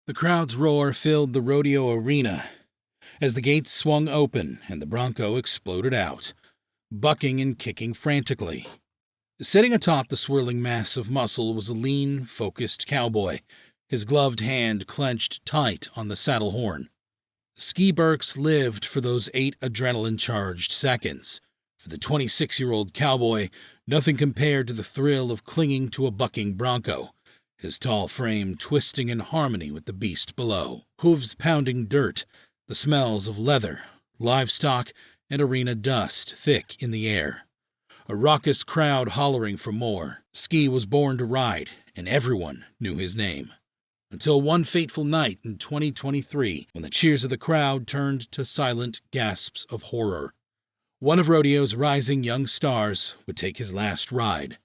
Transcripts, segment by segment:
The crowd's roar filled the rodeo arena as the gates swung open and the Bronco exploded out, bucking and kicking frantically. Sitting atop the swirling mass of muscle was a lean, focused cowboy, his gloved hand clenched tight on the saddle horn. Skee Burkes lived for those 8 adrenaline-charged seconds. For the 26-year-old cowboy, nothing compared to the thrill of clinging to a bucking bronco, his tall frame twisting in harmony with the beast below. Hooves pounding dirt, the smells of leather, livestock, and arena dust thick in the air. A raucous crowd hollering for more. Skee was born to ride, and everyone knew his name. Until one fateful night in 2023, when the cheers of the crowd turned to silent gasps of horror. One of rodeo's rising young stars would take his last ride.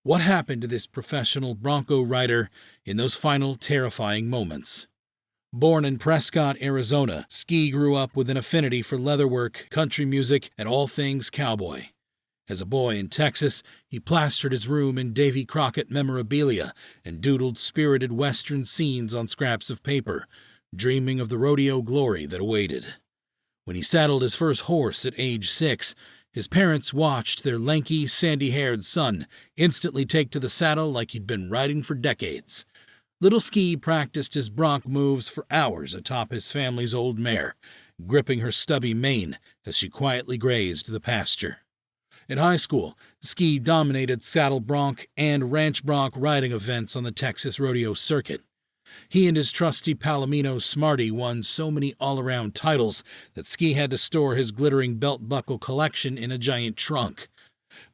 What happened to this professional Bronco rider in those final terrifying moments? Born in Prescott, Arizona, Skee grew up with an affinity for leatherwork, country music, and all things cowboy. As a boy in Texas, he plastered his room in Davy Crockett memorabilia and doodled spirited Western scenes on scraps of paper, dreaming of the rodeo glory that awaited. When he saddled his first horse at age 6, his parents watched their lanky, sandy-haired son instantly take to the saddle like he'd been riding for decades. Little Skee practiced his bronc moves for hours atop his family's old mare, gripping her stubby mane as she quietly grazed the pasture. In high school, Skee dominated saddle bronc and ranch bronc riding events on the Texas rodeo circuit. He and his trusty Palomino Smarty won so many all-around titles that Skee had to store his glittering belt-buckle collection in a giant trunk.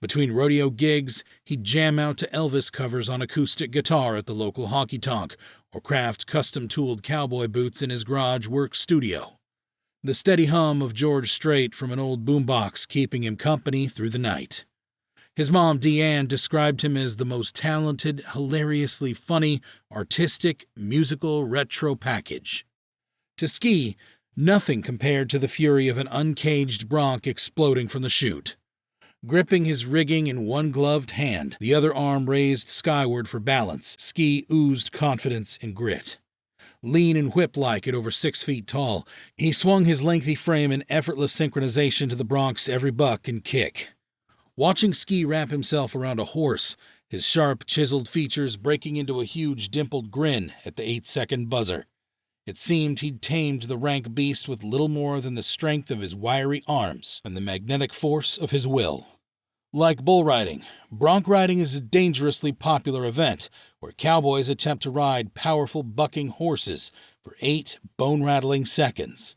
Between rodeo gigs, he'd jam out to Elvis covers on acoustic guitar at the local honky-tonk, or craft custom-tooled cowboy boots in his garage work studio. The steady hum of George Strait from an old boombox keeping him company through the night. His mom, Deanne, described him as the most talented, hilariously funny, artistic, musical retro package. To Skee, nothing compared to the fury of an uncaged bronc exploding from the chute. Gripping his rigging in one gloved hand, the other arm raised skyward for balance, Skee oozed confidence and grit. Lean and whip-like at over 6 feet tall, he swung his lengthy frame in effortless synchronization to the bronc's every buck and kick. Watching Skee wrap himself around a horse, his sharp, chiseled features breaking into a huge dimpled grin at the 8-second buzzer. It seemed he'd tamed the rank beast with little more than the strength of his wiry arms and the magnetic force of his will. Like bull riding, bronc riding is a dangerously popular event where cowboys attempt to ride powerful bucking horses for 8 bone-rattling seconds.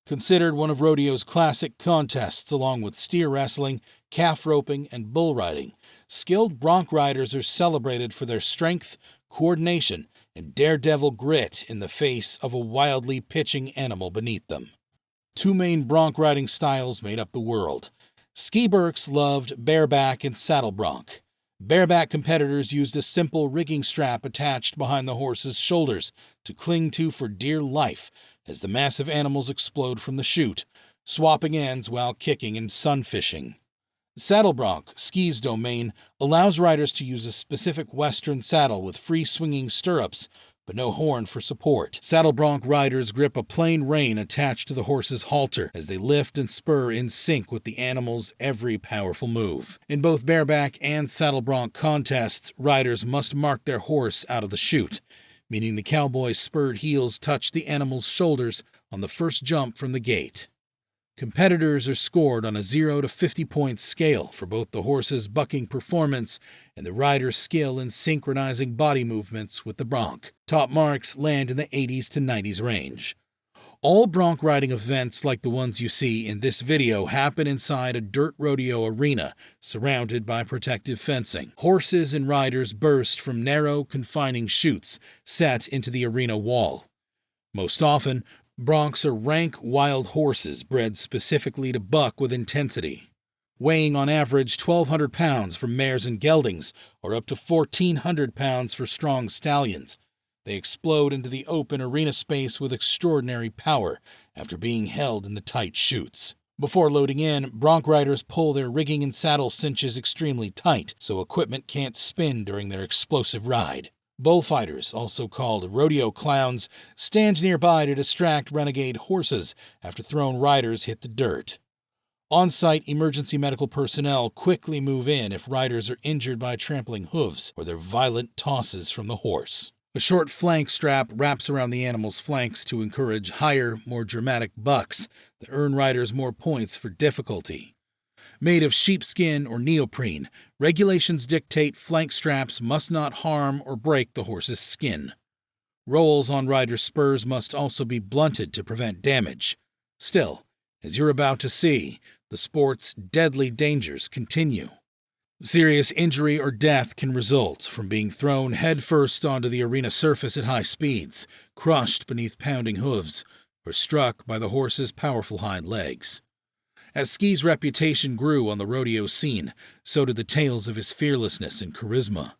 Considered one of rodeo's classic contests along with steer wrestling, calf roping, and bull riding, skilled bronc riders are celebrated for their strength, coordination, and daredevil grit in the face of a wildly pitching animal beneath them. 2 main bronc riding styles made up the world. Skee Burkes loved bareback and saddle bronc. Bareback competitors used a simple rigging strap attached behind the horse's shoulders to cling to for dear life as the massive animals explode from the chute, swapping ends while kicking and sunfishing. Saddle bronc, Skee's domain, allows riders to use a specific Western saddle with free swinging stirrups, but no horn for support. Saddle bronc riders grip a plain rein attached to the horse's halter as they lift and spur in sync with the animal's every powerful move. In both bareback and saddle bronc contests, riders must mark their horse out of the chute, meaning the cowboy's spurred heels touch the animal's shoulders on the first jump from the gate. Competitors are scored on a 0 to 50-point scale for both the horse's bucking performance and the rider's skill in synchronizing body movements with the bronc. Top marks land in the 80s to 90s range. All bronc riding events like the ones you see in this video happen inside a dirt rodeo arena surrounded by protective fencing. Horses and riders burst from narrow, confining chutes set into the arena wall. Most often, broncs are rank wild horses bred specifically to buck with intensity. Weighing on average 1,200 pounds for mares and geldings, or up to 1,400 pounds for strong stallions, they explode into the open arena space with extraordinary power after being held in the tight chutes. Before loading in, bronc riders pull their rigging and saddle cinches extremely tight so equipment can't spin during their explosive ride. Bullfighters, also called rodeo clowns, stand nearby to distract renegade horses after thrown riders hit the dirt. On-site emergency medical personnel quickly move in if riders are injured by trampling hooves or their violent tosses from the horse. A short flank strap wraps around the animal's flanks to encourage higher, more dramatic bucks that earn riders more points for difficulty. Made of sheepskin or neoprene, regulations dictate flank straps must not harm or break the horse's skin. Rolls on riders' spurs must also be blunted to prevent damage. Still, as you're about to see, the sport's deadly dangers continue. Serious injury or death can result from being thrown headfirst onto the arena surface at high speeds, crushed beneath pounding hooves, or struck by the horse's powerful hind legs. As Skee's reputation grew on the rodeo scene, so did the tales of his fearlessness and charisma.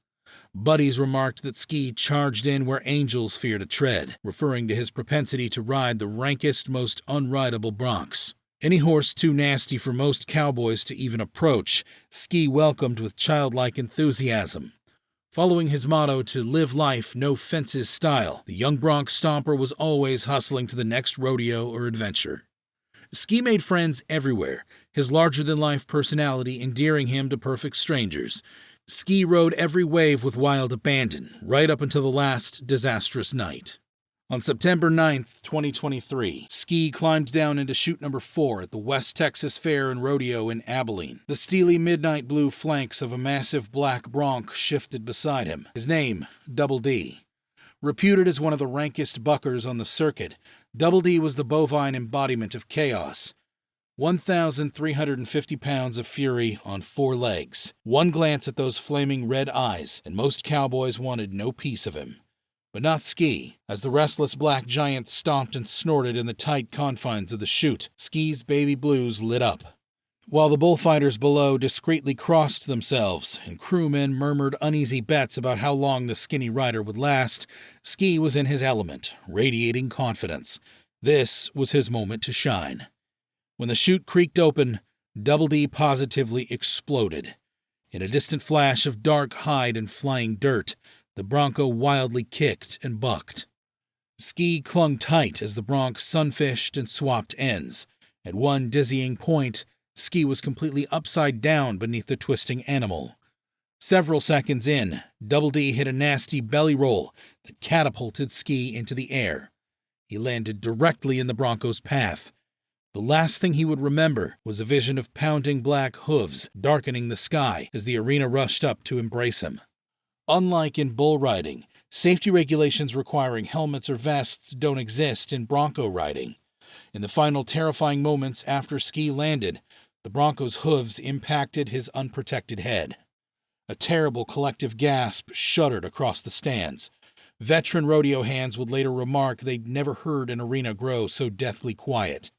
Buddies remarked that Skee charged in where angels fear to tread, referring to his propensity to ride the rankest, most unrideable broncs. Any horse too nasty for most cowboys to even approach, Skee welcomed with childlike enthusiasm. Following his motto to live life no fences style, the young bronc stomper was always hustling to the next rodeo or adventure. Skee made friends everywhere, his larger-than-life personality endearing him to perfect strangers. Skee rode every wave with wild abandon, right up until the last disastrous night. On September 9, 2023, Skee climbed down into chute number 4 at the West Texas Fair and Rodeo in Abilene. The steely midnight blue flanks of a massive black bronc shifted beside him. His name, Double D. Reputed as one of the rankest buckers on the circuit, Double D was the bovine embodiment of chaos. 1,350 pounds of fury on 4 legs. One glance at those flaming red eyes, and most cowboys wanted no piece of him. But not Skee. As the restless black giant stomped and snorted in the tight confines of the chute, Skee's baby blues lit up. While the bullfighters below discreetly crossed themselves and crewmen murmured uneasy bets about how long the skinny rider would last, Skee was in his element, radiating confidence. This was his moment to shine. When the chute creaked open, Double D positively exploded. In a distant flash of dark hide and flying dirt, the Bronco wildly kicked and bucked. Skee clung tight as the bronc sunfished and swapped ends. At one dizzying point, Skee was completely upside down beneath the twisting animal. Several seconds in, Double D hit a nasty belly roll that catapulted Skee into the air. He landed directly in the Bronco's path. The last thing he would remember was a vision of pounding black hooves darkening the sky as the arena rushed up to embrace him. Unlike in bull riding, safety regulations requiring helmets or vests don't exist in bronco riding. In the final terrifying moments after Skee landed, the Bronco's hooves impacted his unprotected head. A terrible collective gasp shuddered across the stands. Veteran rodeo hands would later remark they'd never heard an arena grow so deathly quiet.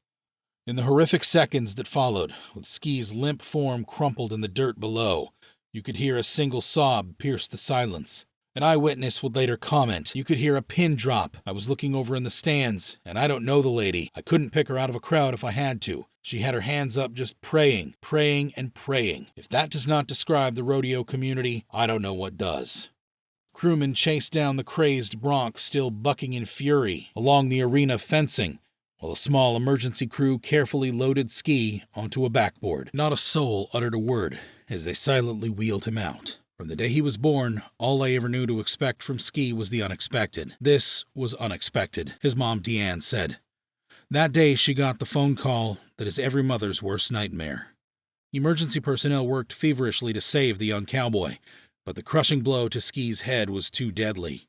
In the horrific seconds that followed, with Skee's limp form crumpled in the dirt below, you could hear a single sob pierce the silence. An eyewitness would later comment, "You could hear a pin drop. I was looking over in the stands, and I don't know the lady. I couldn't pick her out of a crowd if I had to. She had her hands up just praying, praying, and praying. If that does not describe the rodeo community, I don't know what does." Crewmen chased down the crazed bronc still bucking in fury along the arena fencing, while a small emergency crew carefully loaded Skee onto a backboard. Not a soul uttered a word as they silently wheeled him out. From the day he was born, all I ever knew to expect from Skee was the unexpected. This was unexpected, his mom Deanne said. That day she got the phone call that is every mother's worst nightmare. Emergency personnel worked feverishly to save the young cowboy, but the crushing blow to Skee's head was too deadly.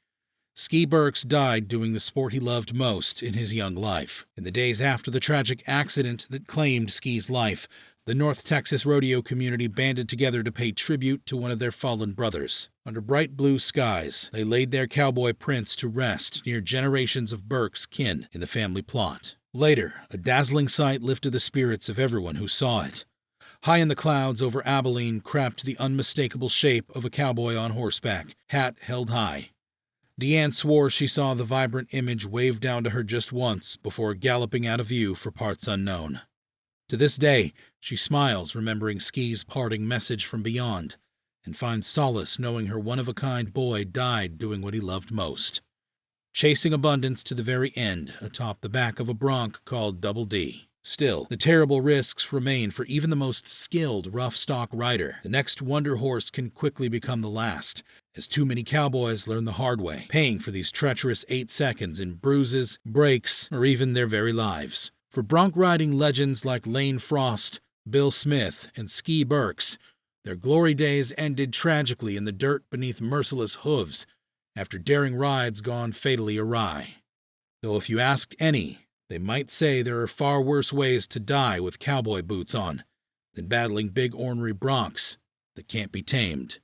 Skee Burkes died doing the sport he loved most in his young life. In the days after the tragic accident that claimed Skee's life, the North Texas rodeo community banded together to pay tribute to one of their fallen brothers. Under bright blue skies, they laid their cowboy prince to rest near generations of Burkes' kin in the family plot. Later, a dazzling sight lifted the spirits of everyone who saw it. High in the clouds over Abilene crept the unmistakable shape of a cowboy on horseback, hat held high. Deanne swore she saw the vibrant image wave down to her just once before galloping out of view for parts unknown. To this day, she smiles remembering Skee's parting message from beyond, and find solace knowing her one-of-a-kind boy died doing what he loved most, chasing abundance to the very end atop the back of a bronc called Double D. Still, the terrible risks remain for even the most skilled rough stock rider. The next wonder horse can quickly become the last, as too many cowboys learn the hard way, paying for these treacherous 8 seconds in bruises, breaks, or even their very lives. For bronc riding legends like Lane Frost, Bill Smith, and Skee Burkes, their glory days ended tragically in the dirt beneath merciless hooves after daring rides gone fatally awry. Though if you ask any, they might say there are far worse ways to die with cowboy boots on than battling big ornery broncs that can't be tamed.